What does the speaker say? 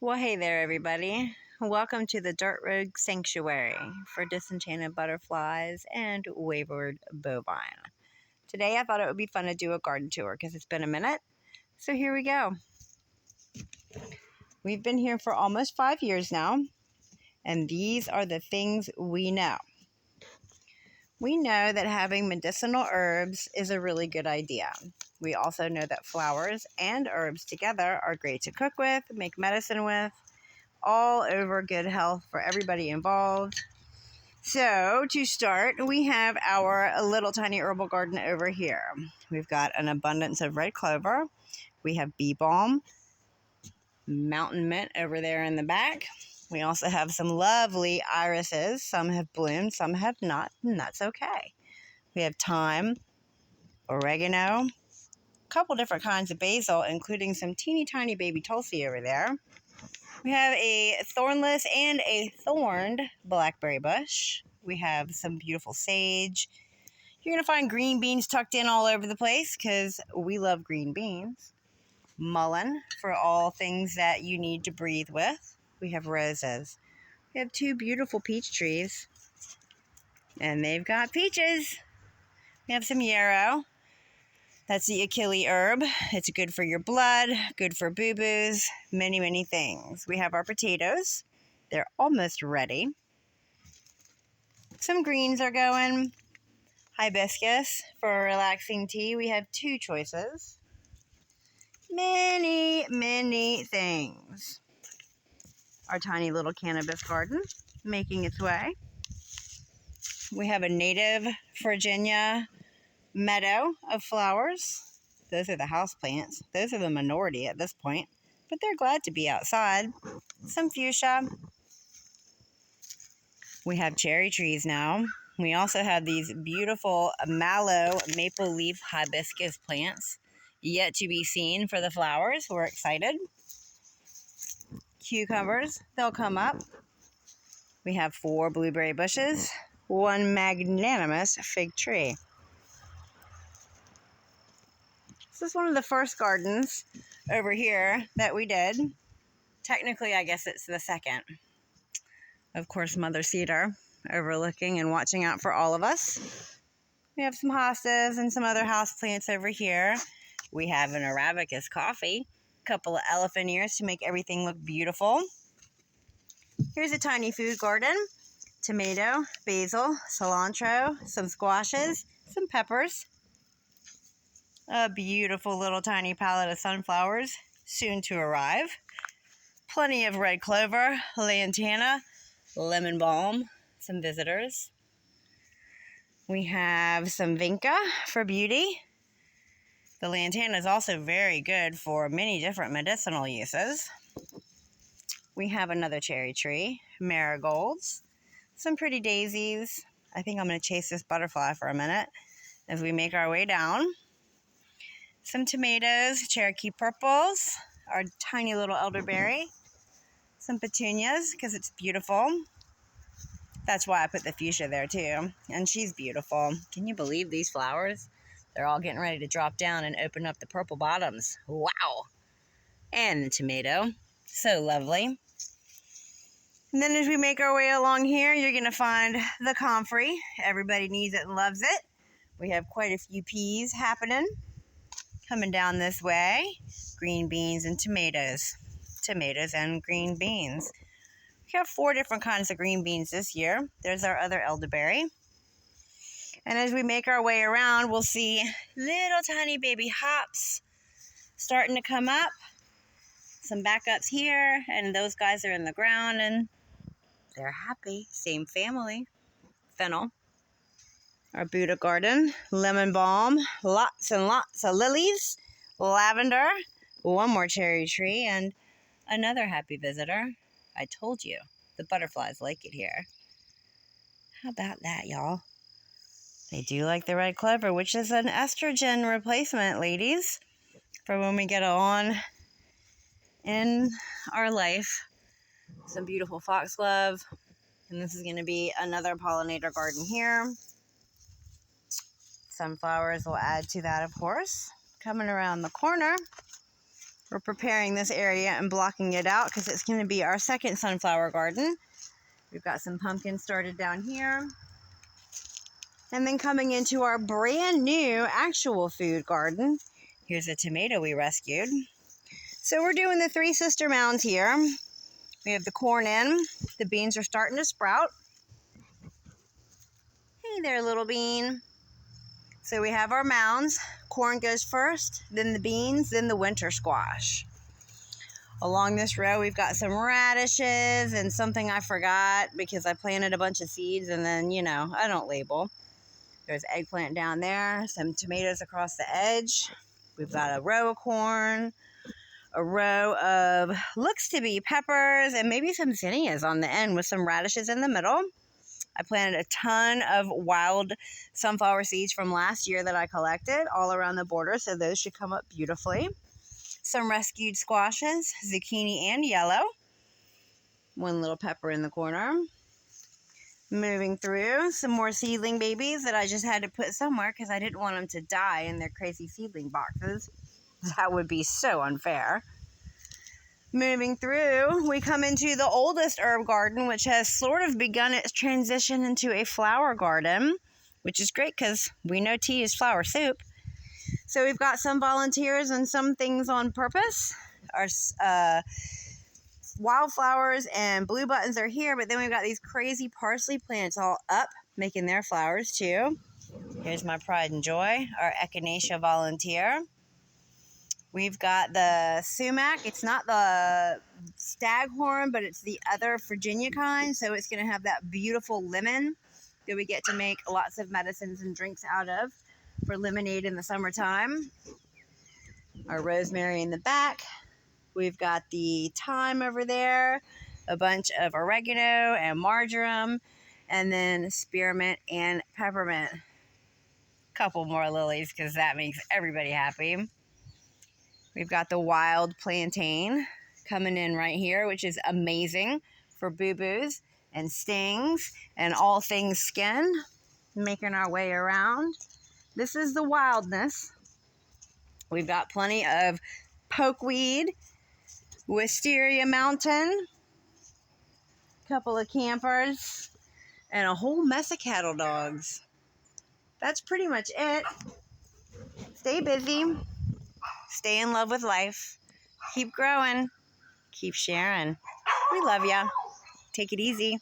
Well, hey there, everybody. Welcome to the Dirt Road Sanctuary for Disenchanted Butterflies and Wayward Bovine. Today, I thought it would be fun to do a garden tour because it's been a minute. So, here we go. We've been here for almost 5 years now, and these are the things we know. We know that having medicinal herbs is a really good idea. We also know that flowers and herbs together are great to cook with, make medicine with, all over good health for everybody involved. So to start, we have our little tiny herbal garden over here. We've got an abundance of red clover. We have bee balm, mountain mint over there in the back. We also have some lovely irises. Some have bloomed, some have not, and that's okay. We have thyme, oregano, a couple different kinds of basil, including some teeny tiny baby tulsi over there. We have a thornless and a thorned blackberry bush. We have some beautiful sage. You're going to find green beans tucked in all over the place because we love green beans. Mullein for all things that you need to breathe with. We have roses. We have two beautiful peach trees, and they've got peaches. We have some yarrow. That's the Achilles herb. It's good for your blood, good for boo-boos, many, many things. We have our potatoes. They're almost ready. Some greens are going. Hibiscus for relaxing tea. We have two choices. Many, many things. Our tiny little cannabis garden making its way. We have a native Virginia meadow of flowers. Those are the houseplants. Those are the minority at this point, but they're glad to be outside. Some fuchsia. We have cherry trees now. We also have these beautiful mallow maple leaf hibiscus plants yet to be seen for the flowers. We're excited. Cucumbers, they'll come up. We have 4 blueberry bushes, 1 magnanimous fig tree. This is one of the first gardens over here that we did. Technically, I guess it's the second. Of course, Mother Cedar overlooking and watching out for all of us. We have some hostas and some other houseplants over here. We have an Arabicus coffee, a couple of elephant ears to make everything look beautiful. Here's a tiny food garden. Tomato, basil, cilantro, some squashes, some peppers. A beautiful little tiny palette of sunflowers, soon to arrive. Plenty of red clover, lantana, lemon balm, some visitors. We have some vinca for beauty. The lantana is also very good for many different medicinal uses. We have another cherry tree, marigolds, some pretty daisies. I think I'm going to chase this butterfly for a minute as we make our way down. Some tomatoes, Cherokee purples, our tiny little elderberry, some petunias because it's beautiful. That's why I put the fuchsia there too, and she's beautiful. Can you believe these flowers? They're all getting ready to drop down and open up the purple bottoms. Wow! And the tomato, so lovely. And then as we make our way along here, you're going to find the comfrey. Everybody needs it and loves it. We have quite a few peas happening. Coming down this way, green beans and tomatoes. Tomatoes and green beans. We have 4 different kinds of green beans this year. There's our other elderberry. And as we make our way around, we'll see little tiny baby hops starting to come up. Some backups here, and those guys are in the ground, and they're happy. Same family. Fennel. Our Buddha garden, lemon balm, lots and lots of lilies, lavender, 1 more cherry tree, and another happy visitor. I told you, the butterflies like it here. How about that, y'all? They do like the red clover, which is an estrogen replacement, ladies, for when we get on in our life. Some beautiful foxglove, and this is going to be another pollinator garden here. Sunflowers will add to that, of course. Coming around the corner, We're preparing this area and blocking it out because it's going to be our second sunflower garden. We've got some pumpkins started down here. And then coming into our brand new actual food garden, here's a tomato we rescued. So we're doing the three sister mounds here. We have the corn in. The beans are starting to sprout. Hey there, little bean. So we have our mounds. Corn goes first, then the beans, then the winter squash. Along this row, we've got some radishes and something I forgot because I planted a bunch of seeds and then, you know, I don't label. There's eggplant down there, some tomatoes across the edge. We've got a row of corn, a row of looks to be peppers, and maybe some zinnias on the end with some radishes in the middle. I planted a ton of wild sunflower seeds from last year that I collected all around the border, so those should come up beautifully. Some rescued squashes, zucchini and yellow. One little pepper in the corner. Moving through, some more seedling babies that I just had to put somewhere because I didn't want them to die in their crazy seedling boxes. That would be so unfair. Moving through, we come into the oldest herb garden, which has sort of begun its transition into a flower garden, which is great because we know tea is flower soup. So we've got some volunteers and some things on purpose. Our wildflowers and blue buttons are here, but then we've got these crazy parsley plants all up, making their flowers too. Here's my pride and joy, our echinacea volunteer. We've got the sumac. It's not the staghorn, but it's the other Virginia kind. So it's going to have that beautiful lemon that we get to make lots of medicines and drinks out of for lemonade in the summertime. Our rosemary in the back. We've got the thyme over there, a bunch of oregano and marjoram, and then spearmint and peppermint. Couple more lilies because that makes everybody happy. We've got the wild plantain coming in right here, which is amazing for boo-boos and stings and all things skin. Making our way around. This is the wildness. We've got plenty of pokeweed, wisteria mountain, couple of campers, and a whole mess of cattle dogs. That's pretty much it. Stay busy. Stay in love with life. Keep growing. Keep sharing. We love ya. Take it easy.